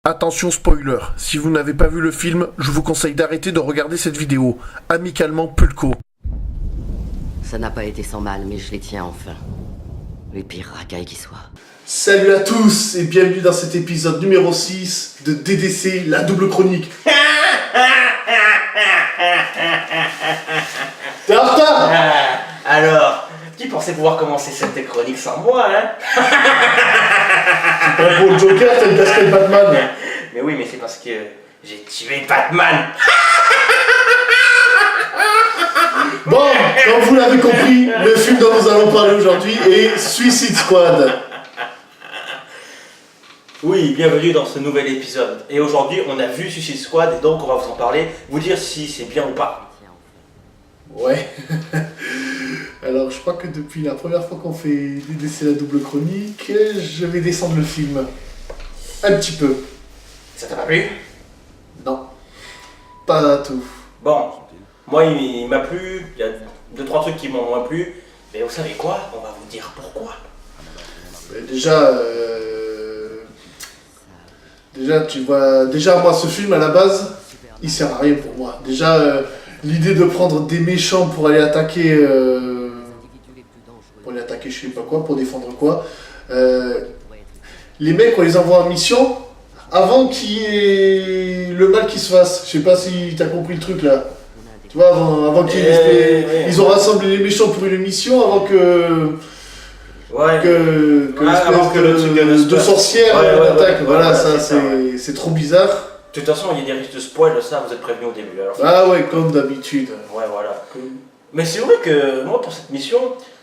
Attention spoiler, si vous n'avez pas vu le film, je vous conseille d'arrêter de regarder cette vidéo. Amicalement Pulco. Ça n'a pas été sans mal, mais je les tiens enfin. Les pires racailles qui soient. Salut à tous et bienvenue dans cet épisode numéro 6 de DDC, la double chronique. T'es en retard? Alors, tu pensais pouvoir commencer cette chronique sans moi, hein? C'est pas pour le Joker, t'as une casquette Batman. Mais oui, mais c'est parce que j'ai tué Batman. Bon, comme vous l'avez compris, le film dont nous allons parler aujourd'hui est Suicide Squad. Oui, bienvenue dans ce nouvel épisode. Et aujourd'hui, on a vu Suicide Squad et donc on va vous en parler, vous dire si c'est bien ou pas. Ouais. Alors, je crois que depuis la première fois qu'on fait DDC la double chronique, je vais descendre le film. Un petit peu. Ça t'a pas plu? Non. Pas tout. Bon, moi il m'a plu, il y a 2-3 trucs qui m'ont moins plu, mais vous savez quoi? On va vous dire pourquoi. Déjà, tu vois, moi ce film à la base, il sert à rien pour moi. Déjà, l'idée de prendre des méchants pour aller attaquer, je sais pas quoi, pour défendre quoi. Les mecs, on les envoie en mission avant qu'il y ait le mal qui se fasse. Je sais pas si t'as compris le truc là. Tu vois, avant qu'ils ils ont rassemblé les méchants pour une mission avant que. Ouais. Avant que le truc de sorcière attaque. Voilà, ça c'est trop bizarre. De toute façon, il y a des risques de spoil, ça vous êtes prévenus au début. Alors. Ah ouais, comme d'habitude. Ouais, voilà. Mais c'est vrai que moi, pour cette mission,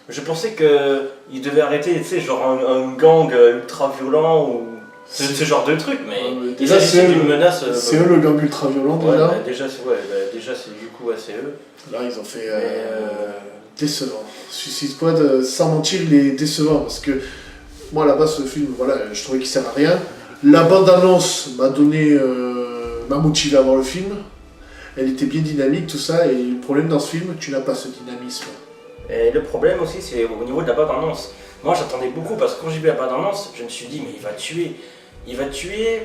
je pensais qu'ils devaient arrêter, tu sais, genre un gang ultra violent ou ce genre de truc, mais déjà, c'est une menace. C'est eux le gang ultra violent déjà. Déjà, c'est du coup assez eux. Là, ils ont fait décevant. Suicide Squad, sans mentir, il est décevant parce que moi, là-bas, ce film, voilà, je trouvais qu'il sert à rien. La bande-annonce m'a motivé à voir le film. Elle était bien dynamique, tout ça, et le problème dans ce film, tu n'as pas ce dynamisme. Et le problème aussi, c'est au niveau de la bande-annonce. Moi, j'attendais beaucoup parce que quand j'ai vu la bande-annonce, je me suis dit, mais il va tuer. Il va tuer.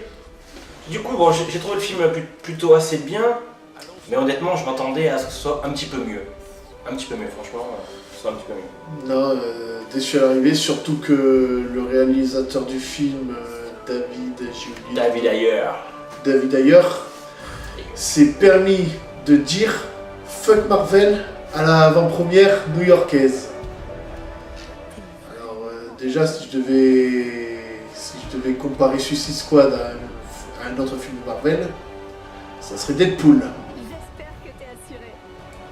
Du coup, bon, j'ai trouvé le film plutôt assez bien, mais honnêtement, je m'attendais à ce que ce soit un petit peu mieux. Un petit peu mieux, franchement, ce soit un petit peu mieux. Non, déçu à l'arrivée, surtout que le réalisateur du film, David Ayer, s'est permis de dire fuck Marvel à la avant-première new-yorkaise. Alors déjà, si je devais comparer Suicide Squad à un autre film de Marvel, ça serait Deadpool. J'espère que t'es assuré.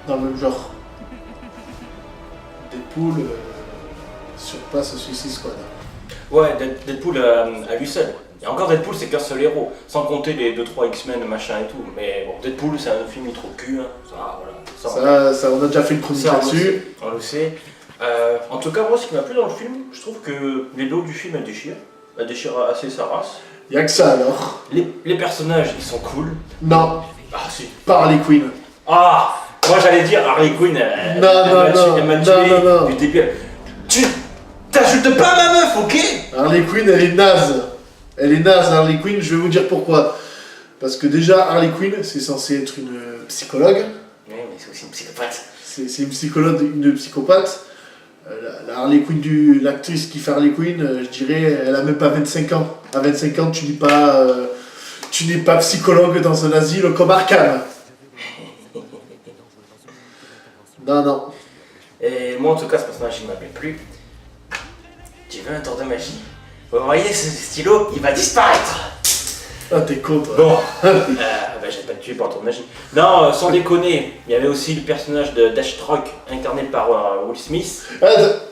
Dans le même genre. Deadpool surpasse Suicide Squad. Ouais, Deadpool à lui seul. Et encore Deadpool, c'est qu'un seul héros, sans compter les 2-3 X-Men, machin et tout. Mais bon, Deadpool, c'est un film trop cul, hein. Ça, on a déjà fait une chronique là-dessus. On le sait. En tout cas, moi, ce qui m'a plu dans le film, je trouve que les dos du film, elles déchirent. Elles déchirent assez sa race. Y'a que ça alors. Les personnages, ils sont cool. Non. Ah, si. Pas Harley Quinn. Ah, moi, j'allais dire Harley Quinn, elle m'a tué du début. Tu t'ajoutes pas ma meuf, ok? Harley Quinn, elle est naze. Elle est naze, Harley Quinn, je vais vous dire pourquoi. Parce que déjà, Harley Quinn, c'est censé être une psychologue. Oui, mais c'est aussi une psychopathe. C'est une psychologue, une psychopathe. La Harley Quinn, l'actrice qui fait Harley Quinn, je dirais, elle a même pas 25 ans. À 25 ans, tu n'es pas psychologue dans un asile comme Arkham. Non. Et moi, en tout cas, ce personnage, il m'avait plu. Tu veux un tour de magie? Vous voyez, ce stylo, il va disparaître. Ah, t'es con, toi. Bon, j'ai pas tué par tour de magie. Non, sans déconner, il y avait aussi le personnage de Deathstroke, incarné par Will Smith.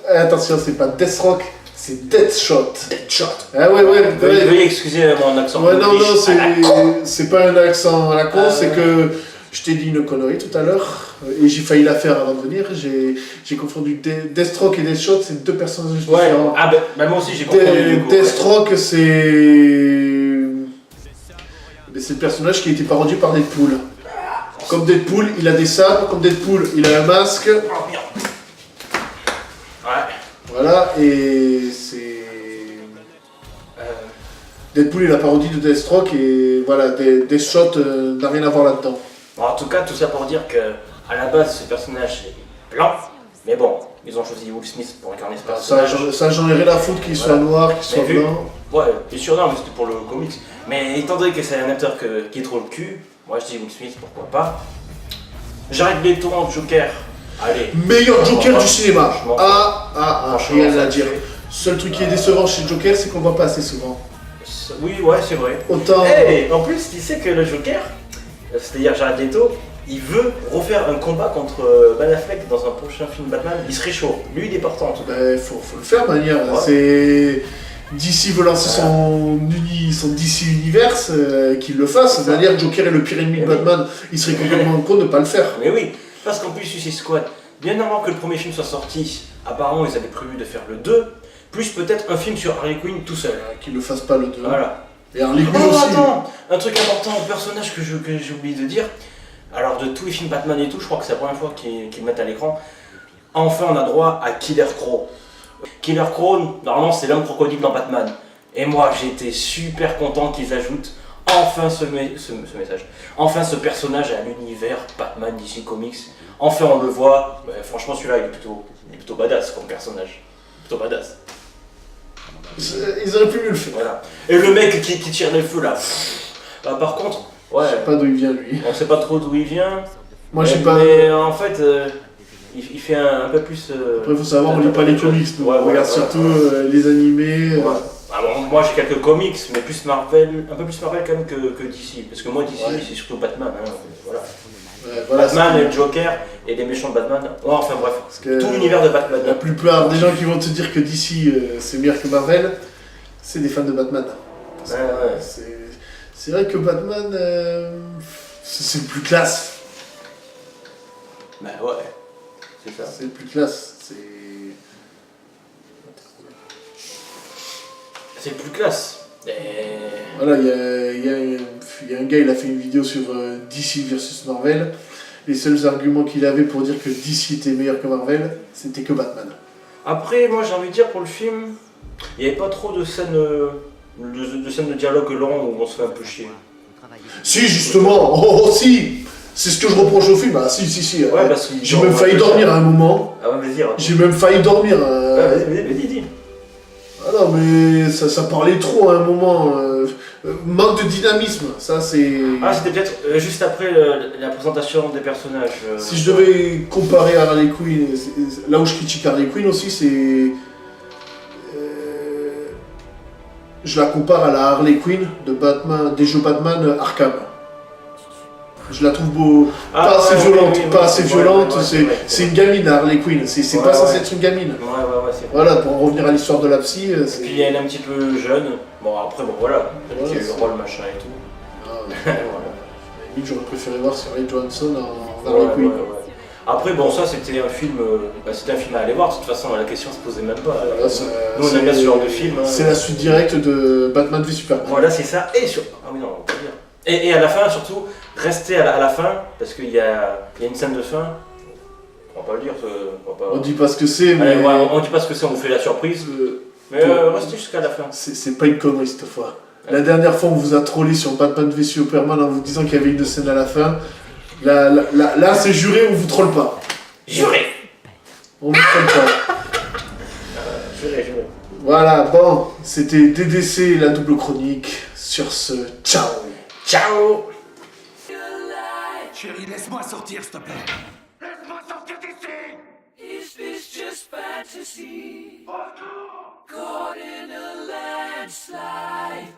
Attention, c'est pas Deathstroke, c'est Deathshot. Deathshot. Ah ouais. Veuillez excuser mon accent. Ouais, non, c'est pas un accent à la con, c'est que je t'ai dit une connerie tout à l'heure, et j'ai failli la faire avant de venir. J'ai confondu Deathstroke et Deathshot, c'est deux personnages différents. Ah bah moi aussi j'ai confondu. Deathstroke, c'est le personnage qui a été parodié par Deadpool. Comme Deadpool, il a des sabres, comme Deadpool, il a un masque. Oh merde. Ouais. Voilà, et c'est... Deadpool est la parodie de Deathstroke et voilà, Deathshot n'a rien à voir là-dedans. Bon, en tout cas, tout ça pour dire que à la base, ce personnage est blanc, mais bon, ils ont choisi Will Smith pour incarner ce personnage. Ça, j'en ai rien à foutre qu'il soit noir, qu'il soit Mais vu- blanc. Ouais, bien sûr, non, mais c'était pour le comics. Mais étant donné que c'est un acteur qui est trop le cul, moi je dis Will Smith, pourquoi pas. Jared Leto en Joker, allez. Meilleur Joker du cinéma. Je m'en fous. Franchement, Rien ça à me dire. fait. Seul truc qui est décevant chez Joker, c'est qu'on voit pas assez souvent. Oui, ouais, c'est vrai. Autant. Et en plus, tu sais que le Joker, c'est-à-dire Jared Leto, il veut refaire un combat contre Ben Affleck dans un prochain film Batman. Il serait chaud. Lui, il est partant en tout cas. Ben, faut le faire, manière. Ouais. C'est. DC veut lancer son DC Universe, qu'il le fasse. De manière, Joker est le pire ennemi de Oui. Batman. Il serait complètement con de ne pas le faire. Mais oui, parce qu'en plus, Suicide Squad, bien avant que le premier film soit sorti, apparemment, ils avaient prévu de faire le 2, plus peut-être un film sur Harley Quinn tout seul. Qu'il ne fasse pas le 2. Voilà. Et Harley Quinn Oh, aussi. attends, un truc important au personnage que j'ai oublié de dire. Alors, de tous les films Batman et tout, je crois que c'est la première fois qu'ils le mettent à l'écran. Enfin, on a droit à Killer Crow. Killer Crow, normalement, c'est l'homme crocodile dans Batman. Et moi, j'étais super content qu'ils ajoutent enfin ce message. Enfin, ce personnage à l'univers Batman DC Comics. Enfin, on le voit. Ouais, franchement, celui-là, il est plutôt badass comme personnage. Plutôt badass. Ils auraient pu mieux le faire. Voilà. Et le mec qui tire les feux là. Bah, par contre, ouais. Je sais pas d'où il vient, lui. On sait pas trop d'où il vient. Moi, je sais mais, pas. Mais en fait, il fait un peu plus. Après, il faut savoir, on lit pas les comics. Nous. Ouais, On regarde ouais, surtout ouais. les animés. Ouais. Ah bon, moi j'ai quelques comics, mais plus Marvel, un peu plus Marvel quand même que DC. Parce que moi, DC, Ouais. c'est surtout Batman. Hein, voilà. Voilà, Batman, c'est- le Joker et les méchants de Batman. Ouais, enfin bref, parce que tout l'univers de Batman. La plupart des gens qui vont te dire que DC c'est meilleur que Marvel, c'est des fans de Batman. Parce que, Ouais. c'est vrai que Batman, c'est le plus classe. Bah ouais, c'est ça. C'est le plus classe. C'est le plus classe. Et... Voilà, il y a un gars, il a fait une vidéo sur DC versus Marvel. Les seuls arguments qu'il avait pour dire que DC était meilleur que Marvel, c'était que Batman. Après, moi j'ai envie de dire pour le film, il n'y avait pas trop de scènes de dialogue lent où on se fait un peu chier. Si, justement, oh si. C'est ce que je reproche au film. Ah si. Ouais, parce que J'ai même failli dormir à un moment. Ah ouais, vas-y, raconte. J'ai même failli dormir. Ouais, vas-y, dis. Ah non, mais ça parlait trop à un moment. Manque de dynamisme, ça c'est... Ah, c'était peut-être juste après la présentation des personnages. Si je devais comparer à Harley Quinn, là où je critique Harley Quinn aussi, c'est... je la compare à la Harley Quinn de Batman, des jeux Batman Arkham. Je la trouve pas assez violente, pas assez violente. C'est une gamine Harley Quinn, c'est pas censé être une gamine. Ouais, c'est vrai. Voilà, pour en revenir à l'histoire de la psy, Et puis elle est un petit peu jeune. Bon, après, bon voilà, Ouais, qui a eu le c'est- rôle machin et tout. Ah, Voilà. limite, j'aurais préféré voir Scarlett Johansson en Ouais, Harley Quinn. ouais. Après, bon, ça c'était un film à aller voir. De toute façon, la question se posait même pas. Voilà, ça- Nous, on aime bien ce genre de film. Hein. C'est la suite directe de Batman v Superman. Voilà, c'est ça. Et sur. Ah oui, non, on peut dire. Et à la fin, surtout, rester à la fin, parce qu'il y a une scène de fin. On va pas le dire. On va pas... On dit pas ce que c'est, mais Allez, ouais, on dit pas ce que c'est, on vous fait la surprise. Mais restez jusqu'à la fin. c'est pas une connerie cette fois. La dernière fois, on vous a trollé sur Batman v Superman en vous disant qu'il y avait une scène à la fin. Là, c'est juré, on vous troll pas. Juré. On vous troll pas. Juré. Voilà, bon, c'était DDC, la double chronique. Sur ce, ciao. Ciao. Chérie, laisse-moi sortir, s'il te plaît. Laisse-moi sortir d'ici. Is this just fantasy? Caught in a landslide.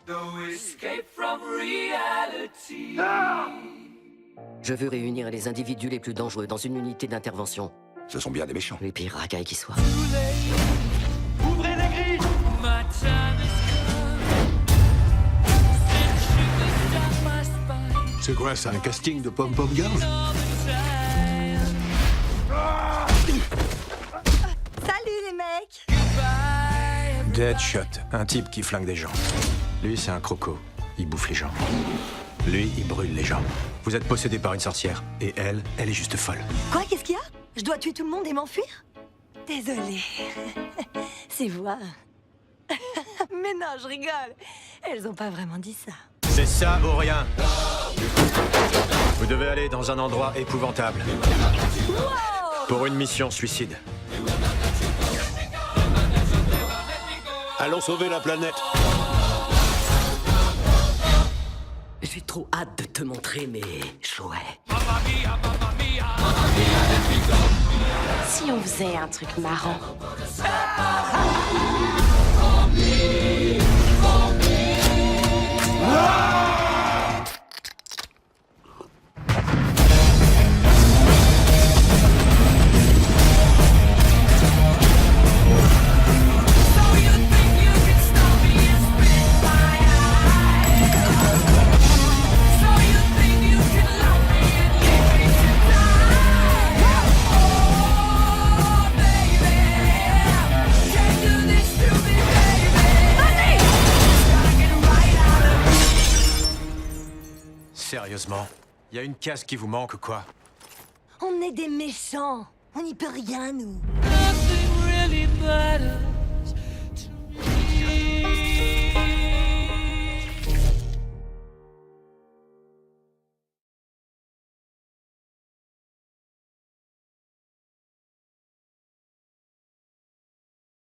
No escape from reality. Je veux réunir les individus les plus dangereux dans une unité d'intervention. Ce sont bien des méchants. Les pires racailles qui soient. Ouvrez les grilles. My time has come. Since you was down my spine C'est quoi, c'est un casting de pom-pom girls? all the time. Salut les mecs! Goodbye. Deadshot, un type qui flingue des gens. Lui, c'est un croco. Il bouffe les gens. Lui, il brûle les gens. Vous êtes possédé par une sorcière. Et elle est juste folle. Quoi, qu'est-ce qu'il y a? Je dois tuer tout le monde et m'enfuir? Désolée. C'est voir. Mais non, je rigole. Elles ont pas vraiment dit ça. C'est ça ou rien. Vous devez aller dans un endroit épouvantable. Pour une mission suicide. Allons sauver la planète. J'ai trop hâte de te montrer mes jouets. Si on faisait un truc marrant. Sérieusement, y a une case qui vous manque ou quoi? On est des méchants. On n'y peut rien, nous. Nothing really matters.